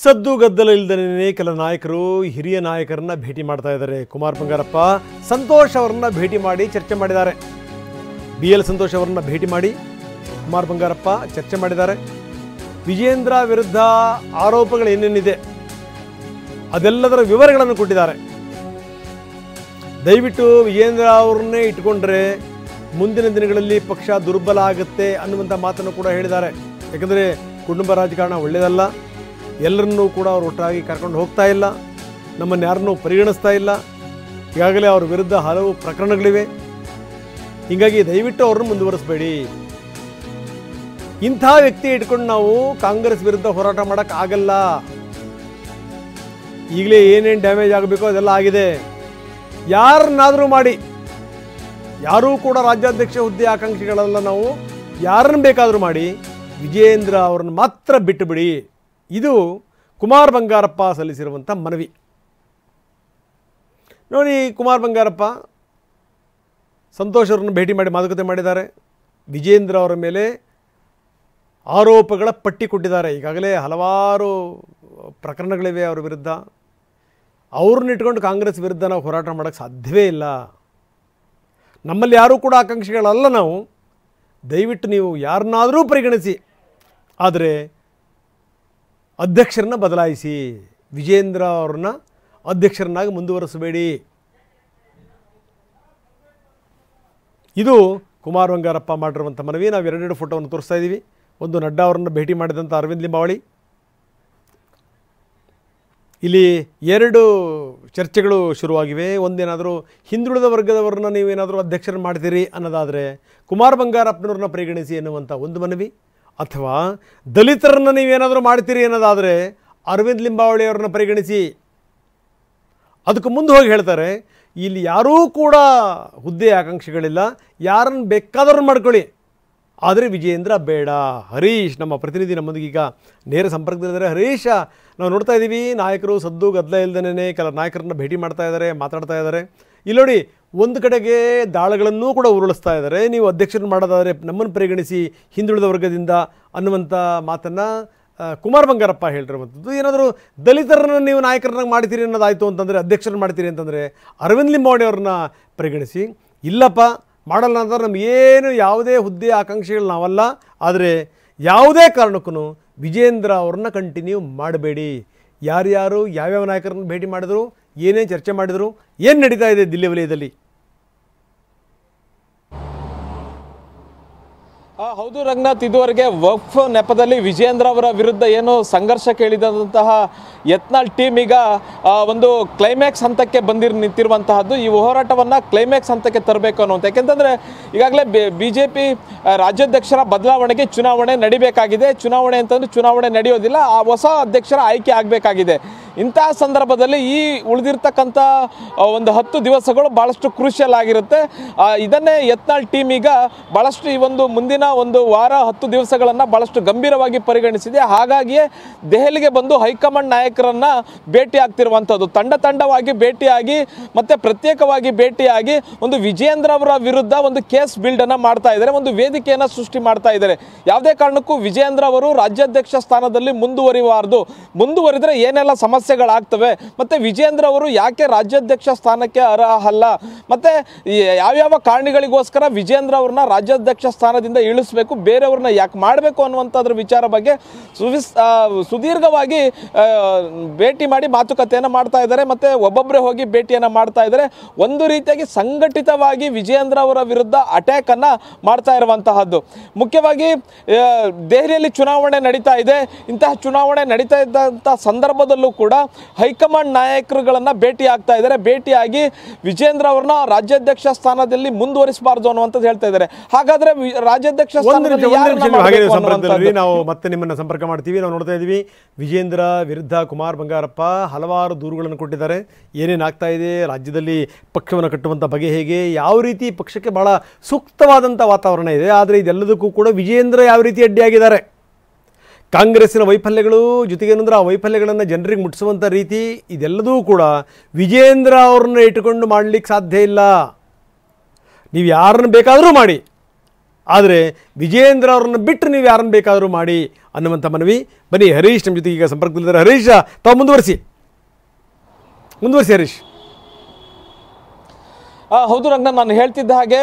ಸದ್ದು ಗದ್ದಲ ಇಲ್ಲದೇ ಕೆಲ ನಾಯಕರು ಹಿರಿಯ ನಾಯಕರನ್ನ ಭೇಟಿ ಮಾಡ್ತಾ ಇದ್ದಾರೆ. ಕುಮಾರ್ ಬಂಗಾರಪ್ಪ ಸಂತೋಷ್ ಅವರನ್ನ ಭೇಟಿ ಮಾಡಿ ಚರ್ಚೆ ಮಾಡಿದ್ದಾರೆ. BL ಸಂತೋಷ್ ಅವರನ್ನ ಭೇಟಿ ಮಾಡಿ ಕುಮಾರ್ ಬಂಗಾರಪ್ಪ ಚರ್ಚೆ ಮಾಡಿದ್ದಾರೆ. ವಿಜೇಂದ್ರ ವಿರುದ್ಧ ಆರೋಪಗಳು ಏನೇನಿದೆ ಅದೆಲ್ಲದರ ವಿವರಗಳನ್ನು ಕೊಟ್ಟಿದ್ದಾರೆ. ದಯವಿಟ್ಟು ವಿಜೇಂದ್ರ ಅವರನ್ನೇ ಇಟ್ಕೊಂಡ್ರೆ ಮುಂದಿನ ದಿನಗಳಲ್ಲಿ ಪಕ್ಷ ದುರ್ಬಲ ಆಗುತ್ತೆ ಅನ್ನುವಂಥ ಮಾತನ್ನು ಕೂಡ ಹೇಳಿದ್ದಾರೆ. ಯಾಕಂದರೆ ಕುಟುಂಬ ರಾಜಕಾರಣ ಒಳ್ಳೆಯದಲ್ಲ, ಎಲ್ಲರನ್ನೂ ಕೂಡ ಅವರು ಒಟ್ಟಾಗಿ ಕರ್ಕೊಂಡು ಹೋಗ್ತಾ ಇಲ್ಲ, ನಮ್ಮನ್ನು ಯಾರನ್ನೂ ಪರಿಗಣಿಸ್ತಾ ಇಲ್ಲ. ಈಗಾಗಲೇ ಅವ್ರ ವಿರುದ್ಧ ಹಲವು ಪ್ರಕರಣಗಳಿವೆ. ಹೀಗಾಗಿ ದಯವಿಟ್ಟು ಅವ್ರನ್ನ ಮುಂದುವರಿಸಬೇಡಿ. ಇಂಥ ವ್ಯಕ್ತಿ ಇಟ್ಕೊಂಡು ನಾವು ಕಾಂಗ್ರೆಸ್ ವಿರುದ್ಧ ಹೋರಾಟ ಮಾಡೋಕ್ಕಾಗಲ್ಲ. ಈಗಲೇ ಏನೇನು ಡ್ಯಾಮೇಜ್ ಆಗಬೇಕೋ ಅದೆಲ್ಲ ಆಗಿದೆ. ಯಾರನ್ನಾದರೂ ಮಾಡಿ, ಯಾರೂ ಕೂಡ ರಾಜ್ಯಾಧ್ಯಕ್ಷ ಹುದ್ದೆ ಆಕಾಂಕ್ಷಿಗಳಲ್ಲ ನಾವು, ಯಾರನ್ನು ಬೇಕಾದರೂ ಮಾಡಿ ವಿಜೇಂದ್ರ ಅವರನ್ನು ಮಾತ್ರ ಬಿಟ್ಟುಬಿಡಿ. ಇದು ಕುಮಾರ್ ಬಂಗಾರಪ್ಪ ಸಲ್ಲಿಸಿರುವಂಥ ಮನವಿ. ನೋಡಿ, ಕುಮಾರ್ ಬಂಗಾರಪ್ಪ ಸಂತೋಷ್ ಅವರನ್ನು ಭೇಟಿ ಮಾಡಿ ಮಾತುಕತೆ ಮಾಡಿದ್ದಾರೆ. ವಿಜೇಂದ್ರ ಅವರ ಮೇಲೆ ಆರೋಪಗಳ ಪಟ್ಟಿ ಕೊಟ್ಟಿದ್ದಾರೆ. ಈಗಾಗಲೇ ಹಲವಾರು ಪ್ರಕರಣಗಳಿವೆ ಅವರ ವಿರುದ್ಧ. ಅವ್ರನ್ನ ಇಟ್ಕೊಂಡು ಕಾಂಗ್ರೆಸ್ ವಿರುದ್ಧ ನಾವು ಹೋರಾಟ ಮಾಡೋಕ್ಕೆ ಸಾಧ್ಯವೇ ಇಲ್ಲ. ನಮ್ಮಲ್ಲಿ ಯಾರೂ ಕೂಡ ಆಕಾಂಕ್ಷಿಗಳಲ್ಲ ನಾವು. ದಯವಿಟ್ಟು ನೀವು ಯಾರನ್ನಾದರೂ ಪರಿಗಣಿಸಿ, ಆದರೆ ಅಧ್ಯಕ್ಷರನ್ನ ಬದಲಾಯಿಸಿ, ವಿಜೇಂದ್ರ ಅವ್ರನ್ನ ಅಧ್ಯಕ್ಷರನ್ನಾಗಿ ಮುಂದುವರಿಸಬೇಡಿ. ಇದು ಕುಮಾರ್ ಬಂಗಾರಪ್ಪ ಮಾಡಿರುವಂಥ ಮನವಿ. ನಾವು ಎರಡೆರಡು ಫೋಟೋವನ್ನು ತೋರಿಸ್ತಾ ಇದ್ದೀವಿ. ಒಂದು ನಡ್ಡಾ ಅವರನ್ನು ಭೇಟಿ ಮಾಡಿದಂಥ ಅರವಿಂದ್ ಲಿಂಬಾವಳಿ. ಇಲ್ಲಿ ಎರಡು ಚರ್ಚೆಗಳು ಶುರುವಾಗಿವೆ. ಒಂದೇನಾದರೂ ಹಿಂದುಳಿದ ವರ್ಗದವರನ್ನ ನೀವೇನಾದರೂ ಅಧ್ಯಕ್ಷರನ್ನು ಮಾಡ್ತೀರಿ ಅನ್ನೋದಾದರೆ ಕುಮಾರ್ ಬಂಗಾರಪ್ಪನವ್ರನ್ನ ಪರಿಗಣಿಸಿ ಎನ್ನುವಂಥ ಒಂದು ಮನವಿ, ಅಥವಾ ದಲಿತರನ್ನು ನೀವೇನಾದರೂ ಮಾಡ್ತೀರಿ ಅನ್ನೋದಾದರೆ ಅರವಿಂದ್ ಲಿಂಬಾವಳಿ ಅವರನ್ನ ಪರಿಗಣಿಸಿ. ಅದಕ್ಕೆ ಮುಂದೆ ಹೋಗಿ ಹೇಳ್ತಾರೆ, ಇಲ್ಲಿ ಯಾರೂ ಕೂಡ ಹುದ್ದೆ ಆಕಾಂಕ್ಷಿಗಳಿಲ್ಲ, ಯಾರನ್ನು ಬೇಕಾದವ್ರನ್ನ ಮಾಡ್ಕೊಳ್ಳಿ, ಆದರೆ ವಿಜೇಂದ್ರ ಬೇಡ. ಹರೀಶ್ ನಮ್ಮ ಪ್ರತಿನಿಧಿ ನಮ್ಮೊಂದಿಗೆ ಈಗ ನೇರ ಸಂಪರ್ಕದಲ್ಲಿದ್ದಾರೆ. ಹರೀಶ, ನಾವು ನೋಡ್ತಾ ಇದ್ದೀವಿ ನಾಯಕರು ಸದ್ದು ಗದ್ದಲ ಇಲ್ಲದೇ ಕೆಲ ನಾಯಕರನ್ನ ಭೇಟಿ ಮಾಡ್ತಾ ಇದ್ದಾರೆ, ಮಾತಾಡ್ತಾ ಇದ್ದಾರೆ. ಇಲ್ಲಿ ನೋಡಿ, ಒಂದು ಕಡೆಗೆ ದಾಳಗಳನ್ನೂ ಕೂಡ ಉರುಳಿಸ್ತಾ ಇದ್ದಾರೆ. ನೀವು ಅಧ್ಯಕ್ಷರನ್ನು ಮಾಡೋದಾದರೆ ನಮ್ಮನ್ನು ಪರಿಗಣಿಸಿ ಹಿಂದುಳಿದ ವರ್ಗದಿಂದ ಅನ್ನುವಂಥ ಮಾತನ್ನು ಕುಮಾರ್ ಬಂಗಾರಪ್ಪ ಹೇಳಿರುವಂಥದ್ದು. ಏನಾದರೂ ದಲಿತರನ್ನು ನೀವು ನಾಯಕರನ್ನಾಗಿ ಮಾಡ್ತೀರಿ ಅನ್ನೋದಾಯಿತು ಅಂತಂದರೆ, ಅಧ್ಯಕ್ಷರನ್ನು ಮಾಡ್ತೀರಿ ಅಂತಂದರೆ ಅರವಿಂದ್ ಲಿಂಬಾವಳಿ ಅವ್ರನ್ನ ಪರಿಗಣಿಸಿ. ಇಲ್ಲಪ್ಪ ಮಾಡಲ್ಲ ಅಂತಂದ್ರೆ ನಮಗೇನು ಯಾವುದೇ ಹುದ್ದೆ ಆಕಾಂಕ್ಷಿಗಳು ನಾವಲ್ಲ, ಆದರೆ ಯಾವುದೇ ಕಾರಣಕ್ಕೂ ವಿಜೇಂದ್ರ ಅವ್ರನ್ನ ಕಂಟಿನ್ಯೂ ಮಾಡಬೇಡಿ. ಯಾರ್ಯಾರು ಯಾವ್ಯಾವ ನಾಯಕರನ್ನು ಭೇಟಿ ಮಾಡಿದ್ರು, ಏನೇ ಚರ್ಚೆ ಮಾಡಿದರು, ಏನು ನಡೀತಾ ಇದೆ ದಿಲ್ಲಿ ವಲಯದಲ್ಲಿ? ಹೌದು ರಂಗನಾಥ್, ಇದುವರೆಗೆ ವಕ್ಫ್ ನೆಪದಲ್ಲಿ ವಿಜೇಂದ್ರ ಅವರ ವಿರುದ್ಧ ಏನು ಸಂಘರ್ಷ ಕೇಳಿದಂತಹ ಯತ್ನಾಳ್ ಟೀಮ್ ಈಗ ಒಂದು ಕ್ಲೈಮ್ಯಾಕ್ಸ್ ಹಂತಕ್ಕೆ ನಿಂತಿರುವಂತಹದ್ದು. ಈ ಹೋರಾಟವನ್ನು ಕ್ಲೈಮ್ಯಾಕ್ಸ್ ಹಂತಕ್ಕೆ ತರಬೇಕು ಅನ್ನುವಂಥ, ಯಾಕೆಂತಂದರೆ ಈಗಾಗಲೇ BJP ರಾಜ್ಯಾಧ್ಯಕ್ಷರ ಬದಲಾವಣೆಗೆ ಚುನಾವಣೆ ನಡಿಬೇಕಾಗಿದೆ. ಚುನಾವಣೆ ಅಂತಂದರೆ ಚುನಾವಣೆ ನಡೆಯೋದಿಲ್ಲ, ಆ ಹೊಸ ಅಧ್ಯಕ್ಷರ ಆಯ್ಕೆ ಆಗಬೇಕಾಗಿದೆ. ಇಂತಹ ಸಂದರ್ಭದಲ್ಲಿ ಈ ಉಳಿದಿರ್ತಕ್ಕಂಥ ಒಂದು 10 ದಿವಸಗಳು ಭಾಳಷ್ಟು ಕ್ರೂಷಿಯಲ್ ಆಗಿರುತ್ತೆ. ಇದನ್ನೇ ಯತ್ನಾಳ್ ಟೀಮ್ ಈಗ ಭಾಳಷ್ಟು ಈ ಒಂದು ಮುಂದಿನ ಒಂದು ವಾರ 10 ದಿವಸಗಳನ್ನು ಭಾಳಷ್ಟು ಗಂಭೀರವಾಗಿ ಪರಿಗಣಿಸಿದೆ. ಹಾಗಾಗಿಯೇ ದೆಹಲಿಗೆ ಬಂದು ಹೈಕಮಾಂಡ್ ನಾಯಕರನ್ನು ಭೇಟಿ ಆಗ್ತಿರುವಂಥದ್ದು. ತಂಡವಾಗಿ ಭೇಟಿಯಾಗಿ ಮತ್ತು ಪ್ರತ್ಯೇಕವಾಗಿ ಭೇಟಿಯಾಗಿ ಒಂದು ವಿಜೇಂದ್ರ ಅವರ ವಿರುದ್ಧ ಒಂದು ಕೇಸ್ ಬಿಲ್ಡನ್ನು ಮಾಡ್ತಾ ಇದ್ದಾರೆ, ಒಂದು ವೇದಿಕೆಯನ್ನು ಸೃಷ್ಟಿ ಮಾಡ್ತಾ ಇದ್ದಾರೆ. ಯಾವುದೇ ಕಾರಣಕ್ಕೂ ವಿಜೇಂದ್ರ ಅವರು ರಾಜ್ಯಾಧ್ಯಕ್ಷ ಸ್ಥಾನದಲ್ಲಿ ಮುಂದುವರಿದರೆ ಏನೆಲ್ಲ ಸಮಸ್ಯೆಗಳಾಗ್ತವೆ, ಮತ್ತು ವಿಜೇಂದ್ರ ಅವರು ಯಾಕೆ ರಾಜ್ಯಾಧ್ಯಕ್ಷ ಸ್ಥಾನಕ್ಕೆ ಅರ್ಹಲ್ಲ, ಮತ್ತು ಯಾವ್ಯಾವ ಕಾರಣಗಳಿಗೋಸ್ಕರ ವಿಜೇಂದ್ರ ಅವ್ರನ್ನ ರಾಜ್ಯಾಧ್ಯಕ್ಷ ಸ್ಥಾನದಿಂದ ಇಳಿಸಬೇಕು, ಬೇರೆಯವ್ರನ್ನ ಯಾಕೆ ಮಾಡಬೇಕು ಅನ್ನುವಂಥದ್ರ ವಿಚಾರ ಬಗ್ಗೆ ಸುದೀರ್ಘವಾಗಿ ಭೇಟಿ ಮಾಡಿ ಮಾತುಕತೆಯನ್ನು ಮಾಡ್ತಾ ಇದ್ದಾರೆ. ಮತ್ತು ಒಬ್ಬೊಬ್ಬರೇ ಹೋಗಿ ಭೇಟಿಯನ್ನು ಮಾಡ್ತಾ ಇದ್ದಾರೆ. ಒಂದು ರೀತಿಯಾಗಿ ಸಂಘಟಿತವಾಗಿ ವಿಜೇಂದ್ರ ಅವರ ವಿರುದ್ಧ ಅಟ್ಯಾಕನ್ನು ಮಾಡ್ತಾ ಇರುವಂತಹದ್ದು. ಮುಖ್ಯವಾಗಿ ದೆಹಲಿಯಲ್ಲಿ ಚುನಾವಣೆ ನಡೀತಾ ಇದೆ. ಇಂತಹ ಚುನಾವಣೆ ನಡೀತಾ ಇದ್ದಂಥ ಸಂದರ್ಭದಲ್ಲೂ ಕೂಡ ಹೈಕಮಾಂಡ್ ನಾಯಕರುಗಳನ್ನು ಭೇಟಿ ಆಗ್ತಾ ಇದ್ದಾರೆ. ಭೇಟಿಯಾಗಿ ವಿಜೇಂದ್ರ ಅವ್ರನ್ನ ರಾಜ್ಯಾಧ್ಯಕ್ಷ ಸ್ಥಾನದಲ್ಲಿ ಮುಂದುವರಿಸಬಾರ್ದು ಅನ್ನುವಂಥದ್ದು ಹೇಳ್ತಾ ಇದ್ದಾರೆ. ಹಾಗಾದ್ರೆ ರಾಜ್ಯಾಧ್ಯಕ್ಷ ನಾವು ಮತ್ತೆ ನಿಮ್ಮನ್ನ ಸಂಪರ್ಕ ಮಾಡ್ತೀವಿ. ನಾವು ನೋಡ್ತಾ ಇದ್ದೀವಿ, ವಿಜೇಂದ್ರ ವಿರುದ್ಧ ಕುಮಾರ್ ಬಂಗಾರಪ್ಪ ಹಲವಾರು ದೂರುಗಳನ್ನು ಕೊಟ್ಟಿದ್ದಾರೆ. ಏನೇನಾಗ್ತಾ ಇದೆ ರಾಜ್ಯದಲ್ಲಿ, ಪಕ್ಷವನ್ನು ಕಟ್ಟುವಂಥ ಬಗೆ ಹೇಗೆ, ಯಾವ ರೀತಿ ಪಕ್ಷಕ್ಕೆ ಬಹಳ ಸೂಕ್ತವಾದಂಥ ವಾತಾವರಣ ಇದೆ. ಆದರೆ ಇದೆಲ್ಲದಕ್ಕೂ ಕೂಡ ವಿಜೇಂದ್ರ ಯಾವ ರೀತಿ ಅಡ್ಡಿಯಾಗಿದ್ದಾರೆ, ಕಾಂಗ್ರೆಸ್ಸಿನ ವೈಫಲ್ಯಗಳು, ಜೊತೆಗೇನಂದ್ರೆ ಆ ವೈಫಲ್ಯಗಳನ್ನು ಜನರಿಗೆ ಮುಟ್ಟಿಸುವಂಥ ರೀತಿ, ಇದೆಲ್ಲದೂ ಕೂಡ ವಿಜೇಂದ್ರ ಅವ್ರನ್ನ ಇಟ್ಟುಕೊಂಡು ಮಾಡಲಿಕ್ಕೆ ಸಾಧ್ಯ ಇಲ್ಲ. ನೀವು ಯಾರನ್ನು ಬೇಕಾದರೂ ಮಾಡಿ, ಆದರೆ ವಿಜೇಂದ್ರ ಅವ್ರನ್ನ ಬಿಟ್ಟು ನೀವು ಯಾರನ್ನು ಬೇಕಾದರೂ ಮಾಡಿ ಅನ್ನುವಂಥ ಮನವಿ. ಬನ್ನಿ, ಹರೀಶ್ ನಮ್ಮ ಜೊತೆಗೆ ಈಗ ಸಂಪರ್ಕದಲ್ಲಿದ್ದಾರೆ. ಹರೀಶ್, ತಾವು ಮುಂದುವರಿಸಿ ಹರೀಶ್. ಹೌದು ರಂಗನಾಥ್, ನಾನು ಹೇಳ್ತಿದ್ದ ಹಾಗೆ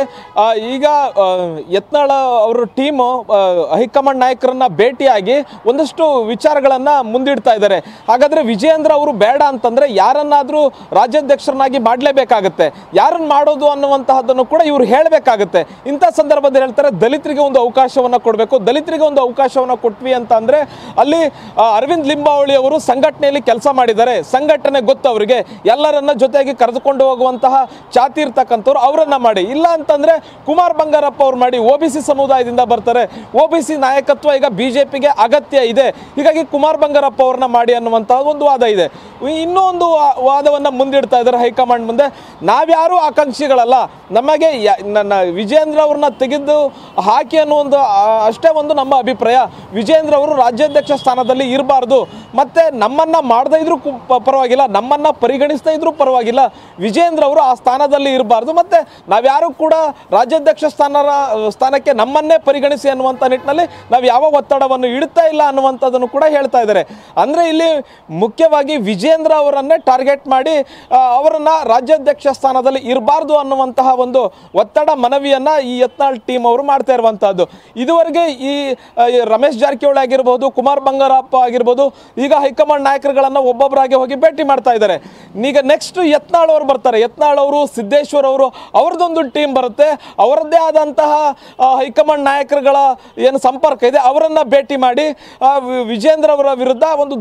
ಈಗ ಯತ್ನಾಳ್ ಅವರ ಟೀಮು ಹೈಕಮಾಂಡ್ ನಾಯಕರನ್ನ ಭೇಟಿಯಾಗಿ ಒಂದಷ್ಟು ವಿಚಾರಗಳನ್ನು ಮುಂದಿಡ್ತಾ ಇದ್ದಾರೆ. ಹಾಗಾದರೆ ವಿಜಯೇಂದ್ರ ಅವರು ಬೇಡ ಅಂತಂದರೆ ಯಾರನ್ನಾದರೂ ರಾಜ್ಯಾಧ್ಯಕ್ಷರನ್ನಾಗಿ ಮಾಡಲೇಬೇಕಾಗತ್ತೆ. ಯಾರನ್ನು ಮಾಡೋದು ಅನ್ನುವಂತಹದ್ದನ್ನು ಕೂಡ ಇವರು ಹೇಳಬೇಕಾಗತ್ತೆ. ಇಂಥ ಸಂದರ್ಭದಲ್ಲಿ ಹೇಳ್ತಾರೆ ದಲಿತರಿಗೆ ಒಂದು ಅವಕಾಶವನ್ನು ಕೊಡಬೇಕು. ದಲಿತರಿಗೆ ಒಂದು ಅವಕಾಶವನ್ನು ಕೊಟ್ವಿ ಅಂತ ಅಂದರೆ ಅಲ್ಲಿ ಅರವಿಂದ್ ಲಿಂಬಾವಳಿ ಅವರು ಸಂಘಟನೆಯಲ್ಲಿ ಕೆಲಸ ಮಾಡಿದ್ದಾರೆ, ಸಂಘಟನೆ ಗೊತ್ತು ಅವರಿಗೆ, ಎಲ್ಲರನ್ನ ಜೊತೆಗೆ ಕರೆದುಕೊಂಡು ಹೋಗುವಂತಹ ಚಾತಿ ಇರ್ತಕ್ಕಂಥವ್ರು ಅವರನ್ನ ಮಾಡಿ. ಇಲ್ಲ ಅಂತಂದ್ರೆ ಕುಮಾರ್ ಬಂಗಾರಪ್ಪ ಅವ್ರು ಮಾಡಿ, OBC ಸಮುದಾಯದಿಂದ ಬರ್ತಾರೆ, OBC ನಾಯಕತ್ವ ಈಗ ಬಿಜೆಪಿಗೆ ಅಗತ್ಯ ಇದೆ, ಹೀಗಾಗಿ ಕುಮಾರ್ ಬಂಗಾರಪ್ಪ ಅವ್ರನ್ನ ಮಾಡಿ ಅನ್ನುವಂತಹ ಒಂದು ವಾದ ಇದೆ. ಇನ್ನೂ ಒಂದು ವಾದವನ್ನ ಮುಂದಿಡ್ತಾ ಇದ್ದಾರೆ ಹೈಕಮಾಂಡ್ ಮುಂದೆ. ನಾವ್ಯಾರು ಆಕಾಂಕ್ಷಿಗಳಲ್ಲ, ನಮಗೆ ವಿಜಯೇಂದ್ರ ಅವ್ರನ್ನ ತೆಗೆದು ಹಾಕಿ ಅನ್ನೋ ಒಂದು ಅಷ್ಟೇ ಒಂದು ನಮ್ಮ ಅಭಿಪ್ರಾಯ. ವಿಜಯೇಂದ್ರ ಅವರು ರಾಜ್ಯಾಧ್ಯಕ್ಷ ಸ್ಥಾನದಲ್ಲಿ ಇರಬಾರ್ದು, ಮತ್ತೆ ನಮ್ಮನ್ನ ಮಾಡದೇ ಇದ್ರೂ ಪರವಾಗಿಲ್ಲ, ನಮ್ಮನ್ನ ಪರಿಗಣಿಸದೇ ಇದ್ರೂ ಪರವಾಗಿಲ್ಲ, ವಿಜಯೇಂದ್ರ ಅವರು ಆ ಸ್ಥಾನದಲ್ಲಿ ಇರಬಾರ್ದು, ಮತ್ತೆ ನಾವ್ಯಾರು ಕೂಡ ರಾಜ್ಯಾಧ್ಯಕ್ಷ ಸ್ಥಾನಕ್ಕೆ ನಮ್ಮನ್ನೇ ಪರಿಗಣಿಸಿ ಅನ್ನುವಂಥ ನಿಟ್ಟಿನಲ್ಲಿ ನಾವು ಯಾವ ಒತ್ತಡವನ್ನು ಇಡ್ತಾ ಇಲ್ಲ ಅನ್ನುವಂಥದ್ದನ್ನು ಕೂಡ ಹೇಳ್ತಾ ಇದ್ದಾರೆ. ಅಂದರೆ ಇಲ್ಲಿ ಮುಖ್ಯವಾಗಿ ವಿಜಯೇಂದ್ರ ಅವರನ್ನೇ ಟಾರ್ಗೆಟ್ ಮಾಡಿ ಅವರನ್ನ ರಾಜ್ಯಾಧ್ಯಕ್ಷ ಸ್ಥಾನದಲ್ಲಿ ಇರಬಾರ್ದು ಅನ್ನುವಂತಹ ಒಂದು ಒತ್ತಡ ಮನವಿಯನ್ನ ಈ ಯತ್ನಾಳ್ ಟೀಮ್ ಅವರು ಮಾಡ್ತಾ ಇರುವಂತಹದ್ದು. ಇದುವರೆಗೆ ಈ ರಮೇಶ್ ಜಾರಕಿಹೊಳಿ ಆಗಿರ್ಬೋದು, ಕುಮಾರ್ ಬಂಗಾರಪ್ಪ ಆಗಿರ್ಬೋದು, ಈಗ ಹೈಕಮಾಂಡ್ ನಾಯಕರುಗಳನ್ನ ಒಬ್ಬೊಬ್ಬರಾಗಿ ಹೋಗಿ ಭೇಟಿ ಮಾಡ್ತಾ ಇದ್ದಾರೆ. ಈಗ ನೆಕ್ಸ್ಟ್ ಯತ್ನಾಳ್ ಅವರು ಬರ್ತಾರೆ. ಯತ್ನಾಳ್ ಅವರು, ಸಿದ್ದೇಶ್ವರ್ ಅವರು, ಅವರದೊಂದು ಟೀಮ್ ಬರುತ್ತೆ. ಅವರದ್ದೇ ಆದಂತಹ ಹೈಕಮಾಂಡ್ ನಾಯಕರುಗಳ ಏನು ಸಂಪರ್ಕ ಇದೆ ಅವರನ್ನ ಭೇಟಿ ಮಾಡಿ ವಿಜಯೇಂದ್ರ ಅವರ ವಿರುದ್ಧ ಒಂದು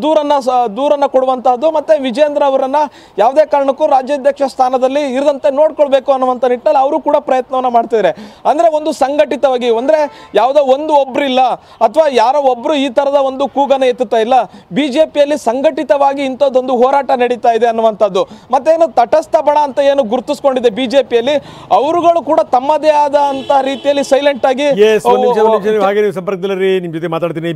ದೂರನ್ನ ಕೊಡುವಂತಹದ್ದು, ಮತ್ತೆ ವಿಜಯೇಂದ್ರ ಅವರನ್ನ ಯಾವುದೇ ಕಾರಣಕ್ಕೂ ರಾಜ್ಯಾಧ್ಯಕ್ಷ ಸ್ಥಾನದಲ್ಲಿ ಇರದಂತೆ ನೋಡ್ಕೊಳ್ಬೇಕು ಅನ್ನುವಂಥ ನಿಟ್ಟಿನಲ್ಲಿ ಅವರು ಕೂಡ ಪ್ರಯತ್ನವನ್ನ ಮಾಡ್ತಿದ್ದಾರೆ. ಅಂದ್ರೆ ಒಂದು ಸಂಘಟಿತವಾಗಿ, ಅಂದ್ರೆ ಯಾವುದೋ ಒಬ್ರಿಲ್ಲ ಅಥವಾ ಯಾರೋ ಒಬ್ರು ಈ ತರದ ಒಂದು ಕೂಗನ ಎತ್ತುತ್ತಾ ಇಲ್ಲ, ಬಿಜೆಪಿಯಲ್ಲಿ ಸಂಘಟಿತವಾಗಿ ಇಂಥದ್ದೊಂದು ಹೋರಾಟ ನಡೀತಾ ಇದೆ ಅನ್ನುವಂಥದ್ದು. ಮತ್ತೇನು ತಟಸ್ಥ ಬಣ ಅಂತ ಏನು ಗುರುತಿಸ್ಕೊಂಡಿದೆ ಬಿಜೆಪಿಯಲ್ಲಿ, ಅವರುಗಳು ಕೂಡ ತಮ್ಮದೇ ಆದಂತಹ ರೀತಿಯಲ್ಲಿ ಸೈಲೆಂಟ್ ಆಗಿ ಹಾಗೆ ನೀವು ಸಂಪರ್ಕದಲ್ಲಿ ನಿಮ್ಮ ಜೊತೆ ಮಾತಾಡ್ತೀನಿ.